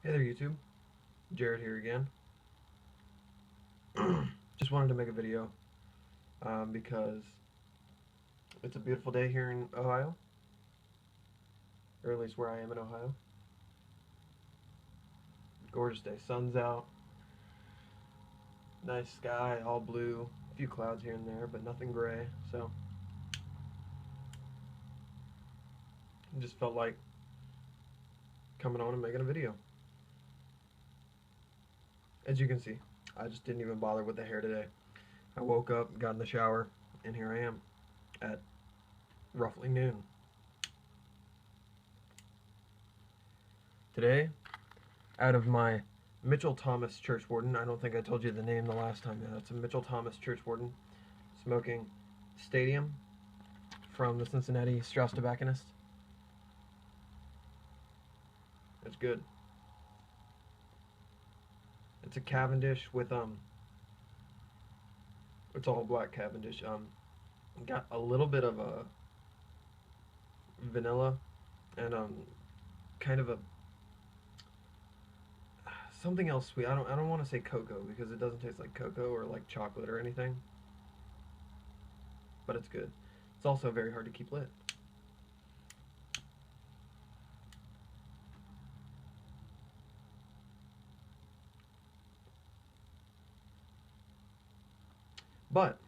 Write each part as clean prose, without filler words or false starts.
Hey there YouTube, Jared here again. Just wanted to make a video because it's a beautiful day here in Ohio, or at least where I am in Ohio. Gorgeous day, sun's out, nice sky, all blue, a few clouds here and there, but nothing gray, so I just felt like coming on and making a video. As you can see, I just didn't even bother with the hair today. I woke up, got in the shower, and here I am at roughly noon. Today, out of my Mitchell Thomas church warden. I don't think I told you the name the last time. Yeah, that's a Mitchell Thomas church warden smoking Stadium from the Cincinnati Strauss Tobacconist. It's good. It's a Cavendish with it's all black Cavendish. Got a little bit of a vanilla and kind of a something else sweet. I don't want to say cocoa because it doesn't taste like cocoa or like chocolate or anything. But it's good. It's also very hard to keep lit. But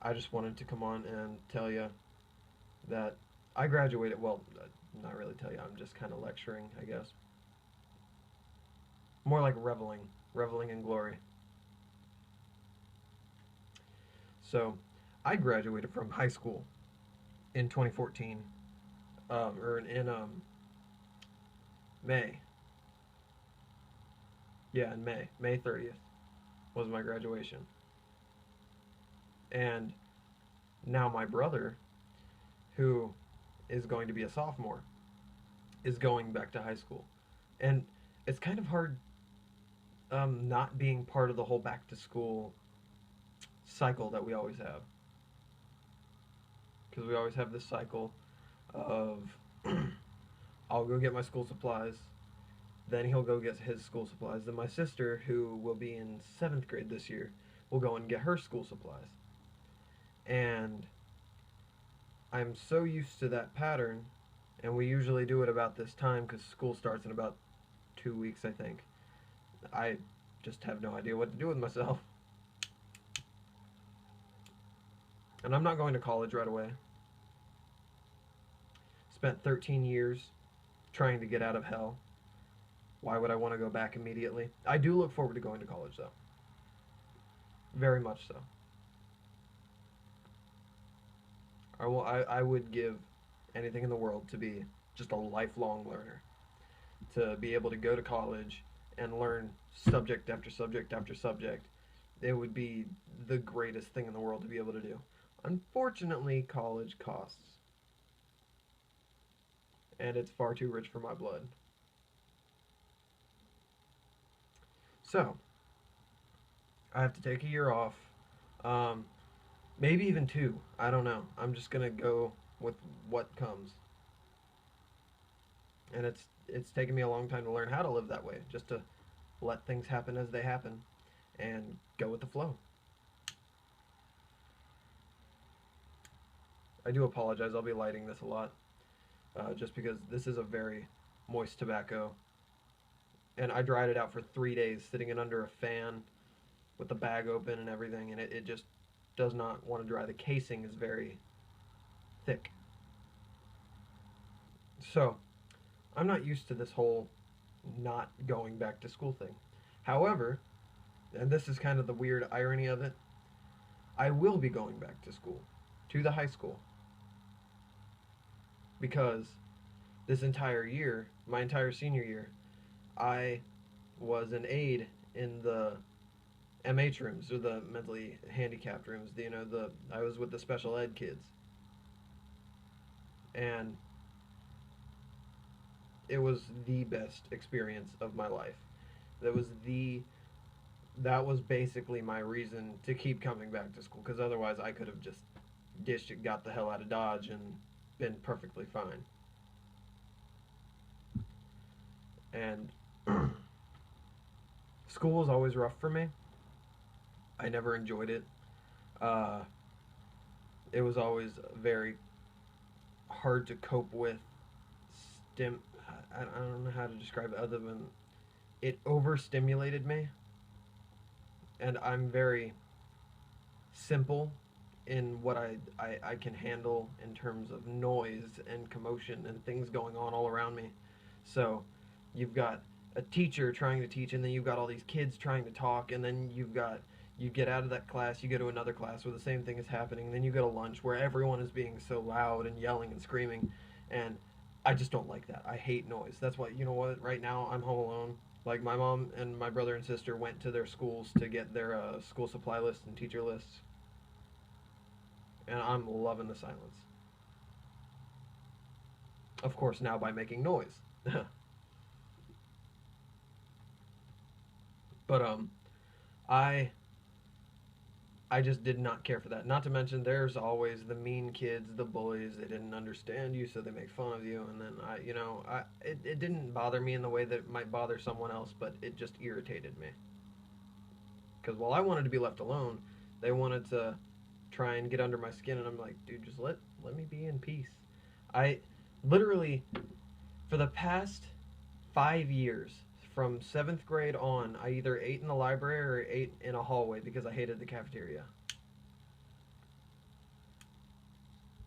I just wanted to come on and tell you that I graduated. Well, not really tell you. I'm just kind of lecturing, I guess. More like reveling in glory. So, I graduated from high school in 2014, or in May. Yeah, in May 30th was my graduation. And now my brother, who is going to be a sophomore, is going back to high school. And it's kind of hard not being part of the whole back to school cycle that we always have. Because we always have this cycle of I'll go get my school supplies, then he'll go get his school supplies. Then my sister, who will be in 7th grade this year, will go and get her school supplies. And I'm so used to that pattern, and we usually do it about this time because school starts in about 2 weeks, I think. I just have no idea what to do with myself. And I'm not going to college right away. Spent 13 years trying to get out of hell. Why would I want to go back immediately? I do look forward to going to college, though. Very much so. I would give anything in the world to be just a lifelong learner. To be able to go to college and learn subject after subject after subject. It would be the greatest thing in the world to be able to do. Unfortunately, college costs. And it's far too rich for my blood. So, I have to take a year off. Um, Maybe even 2. I don't know. I'm just gonna go with what comes. And it's taken me a long time to learn how to live that way. Just to let things happen as they happen and go with the flow. I do apologize. I'll be lighting this a lot. Just because this is a very moist tobacco. And I dried it out for 3 days sitting it under a fan with the bag open and everything, and it just does not want to dry. The casing is very thick. So, I'm not used to this whole not going back to school thing. However, and this is kind of the weird irony of it, I will be going back to school, to the high school, because this entire year, my entire senior year, I was an aide in the MH rooms, or the mentally handicapped rooms. I was with the special ed kids, and it was the best experience of my life. That was the that was basically my reason to keep coming back to school, because otherwise I could have just dished it, got the hell out of Dodge, and been perfectly fine. And School was always rough for me. I never enjoyed it. Uh, it was always very hard to cope with. Stim. I don't know how to describe it other than it overstimulated me, and I'm very simple in what I can handle in terms of noise and commotion and things going on all around me. So you've got a teacher trying to teach, and then you've got all these kids trying to talk, and then you get out of that class, you go to another class where the same thing is happening, and then you go to lunch where everyone is being so loud and yelling and screaming, and I just don't like that. I hate noise. That's why, you know what, right now I'm home alone. Like, my mom and my brother and sister went to their schools to get their school supply lists and teacher lists, and I'm loving the silence. Of course, now by making noise. But I I just did not care for that. Not to mention, there's always the mean kids, the bullies. They didn't understand you, so they make fun of you. And then it didn't bother me in the way that it might bother someone else, but it just irritated me. Because while I wanted to be left alone, they wanted to try and get under my skin, and I'm like, dude, just let me be in peace. I literally, for the past 5 years, from seventh grade on, I either ate in the library or ate in a hallway because I hated the cafeteria.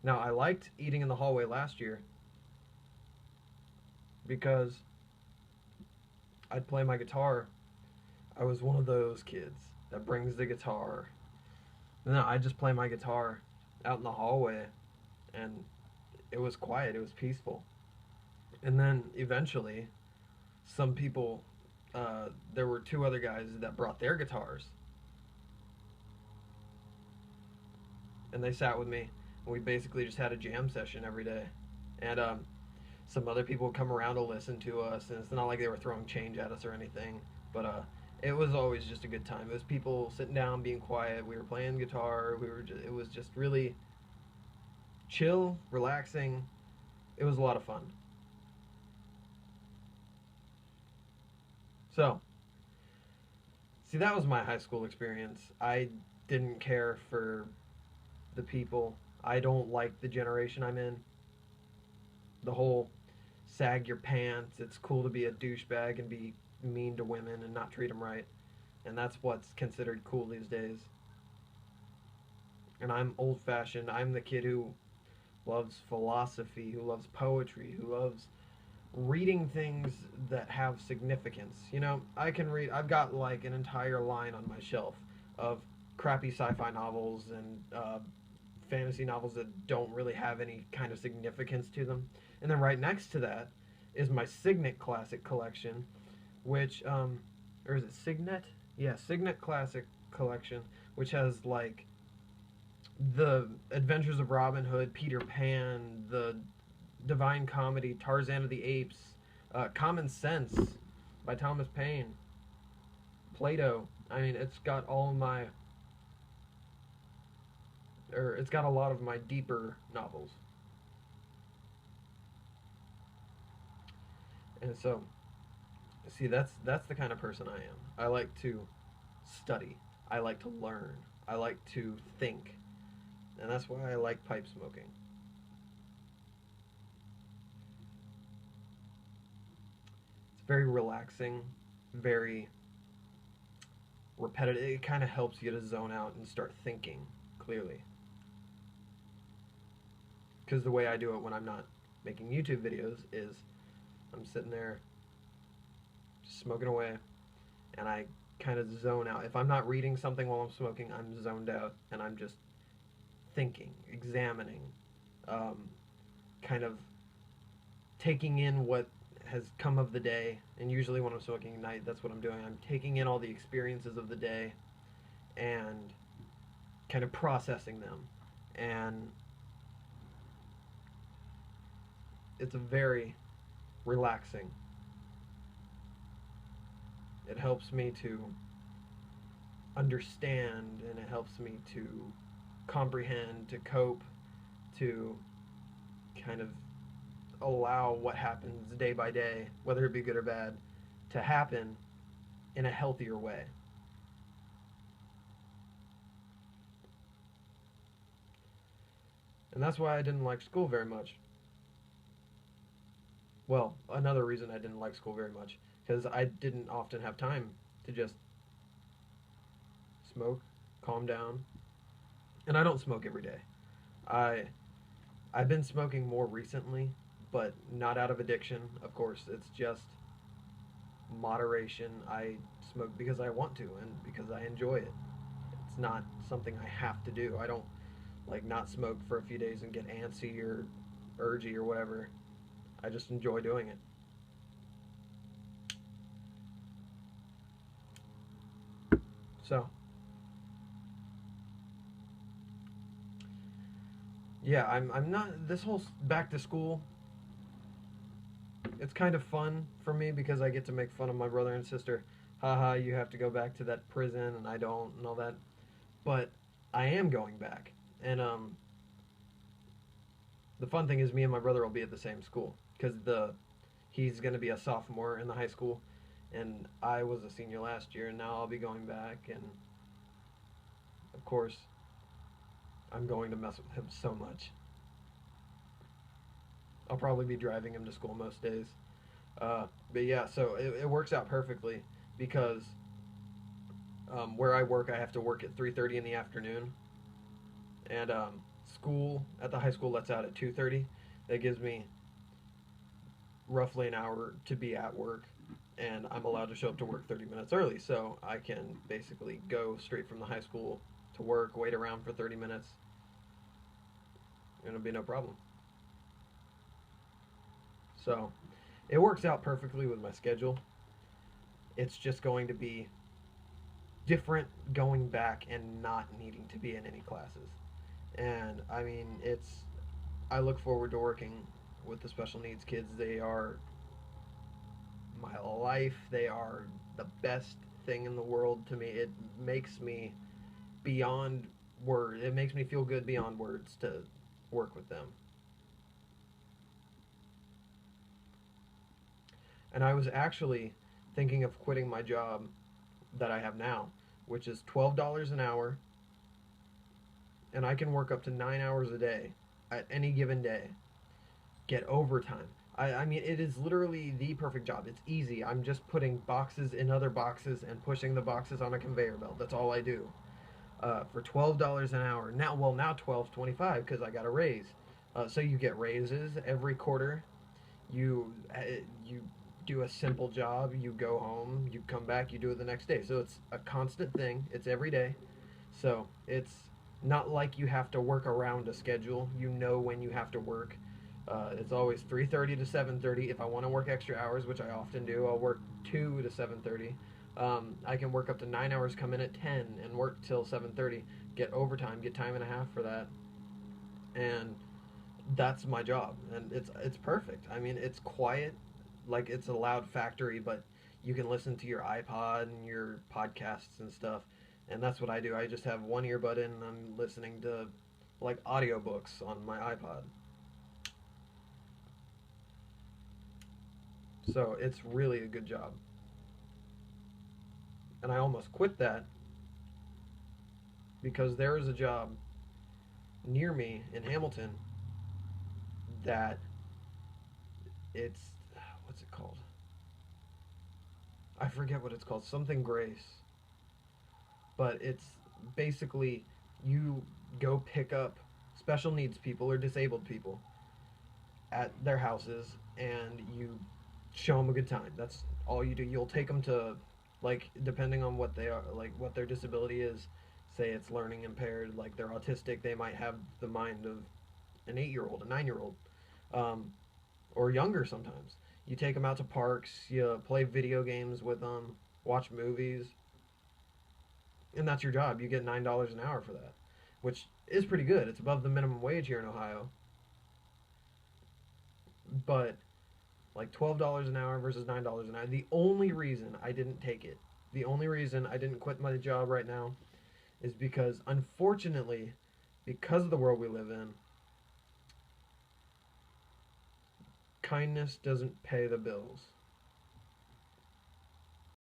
Now, I liked eating in the hallway last year because I'd play my guitar. I was one of those kids that brings the guitar. No, I just play my guitar out in the hallway, and it was quiet, it was peaceful. And then eventually, some people, there were two other guys that brought their guitars, and they sat with me, and we basically just had a jam session every day. And some other people would come around to listen to us, and it's not like they were throwing change at us or anything, but it was always just a good time. It was people sitting down, being quiet. We were playing guitar. It was just really chill, relaxing. It was a lot of fun. So, see, that was my high school experience. I didn't care for the people. I don't like the generation I'm in. The whole sag your pants. It's cool to be a douchebag and be mean to women and not treat them right. And that's what's considered cool these days. And I'm old fashioned. I'm the kid who loves philosophy, who loves poetry, who loves reading things that have significance. You know, I can read, I've got like an entire line on my shelf of crappy sci fi novels and fantasy novels that don't really have any kind of significance to them. And then right next to that is my Signet Classic collection, which, or is it Signet? Yeah, Signet Classic collection, which has like the Adventures of Robin Hood, Peter Pan, the Divine Comedy, Tarzan of the Apes, Common Sense by Thomas Paine, Plato. I mean, it's got all my, or it's got a lot of my deeper novels. And so, see, that's the kind of person I am. I like to study. I like to learn. I like to think. And that's why I like pipe smoking. It's very relaxing, very repetitive. It kind of helps you to zone out and start thinking clearly. Because the way I do it when I'm not making YouTube videos is I'm sitting there just smoking away, and I kind of zone out. If I'm not reading something while I'm smoking, I'm zoned out, and I'm just thinking, examining, kind of taking in what has come of the day. And usually when I'm smoking at night, that's what I'm doing. I'm taking in all the experiences of the day and kind of processing them. And it's a very relaxing. It helps me to understand, and it helps me to comprehend, to cope, to kind of allow what happens day by day, whether it be good or bad, to happen, in a healthier way. And that's why I didn't like school very much. Well, another reason I didn't like school very much, because I didn't often have time to just smoke, calm down, and I don't smoke every day. I I've been smoking more recently, but not out of addiction. Of course, it's just moderation. I smoke because I want to and because I enjoy it. It's not something I have to do. I don't like not smoke for a few days and get antsy or urgy or whatever. I just enjoy doing it. So, yeah, I'm not this whole back to school. It's kind of fun for me because I get to make fun of my brother and sister. Haha, you have to go back to that prison and I don't and all that. But I am going back. And the fun thing is me and my brother will be at the same school because the he's going to be a sophomore in the high school and I was a senior last year and now I'll be going back and of course I'm going to mess with him so much. I'll probably be driving him to school most days. But yeah, so it works out perfectly because where I work, I have to work at 3:30 in the afternoon, and school at the high school lets out at 2:30. That gives me roughly an hour to be at work, and I'm allowed to show up to work 30 minutes early, so I can basically go straight from the high school to work, wait around for 30 minutes, and it'll be no problem. So it works out perfectly with my schedule. It's just going to be different going back and not needing to be in any classes. And I mean, I look forward to working with the special needs kids. They are my life. They are the best thing in the world to me. It makes me beyond words. It makes me feel good beyond words to work with them. And I was actually thinking of quitting my job that I have now, which is $12 an hour, and I can work up to 9 hours a day at any given day. Get overtime. I mean, it is literally the perfect job. It's easy. I'm just putting boxes in other boxes and pushing the boxes on a conveyor belt. That's all I do. For $12 an hour. Now, well, now 12.25 because I got a raise. So you get raises every quarter. You do a simple job. You go home. You come back. You do it the next day. So it's a constant thing. It's every day. So it's not like you have to work around a schedule. You know when you have to work. It's always 3:30 to 7:30. If I want to work extra hours, which I often do, I'll work 2 to 7:30. I can work up to 9 hours, come in at 10, and work till 7:30. Get overtime, get time and a half for that, and that's my job. And it's perfect. I mean, it's quiet, like it's a loud factory, but you can listen to your iPod and your podcasts and stuff. And that's what I do. I just have one earbud in and I'm listening to like audiobooks on my iPod. So it's really a good job. And I almost quit that because there is a job near me in Hamilton that it's what's it called? I forget what it's called. Something Grace. But it's basically you go pick up special needs people or disabled people at their houses and you show them a good time. That's all you do. You'll take them to, like, depending on what they are, like what their disability is. Say it's learning impaired, like they're autistic, they might have the mind of an 8 year old, a 9 year old, um, or younger sometimes. You take them out to parks, you play video games with them, watch movies, and that's your job. You get $9 an hour for that, which is pretty good. It's above the minimum wage here in Ohio, but like $12 an hour versus $9 an hour. The only reason I didn't take it, the only reason I didn't quit my job right now, is because unfortunately, because of the world we live in, kindness doesn't pay the bills.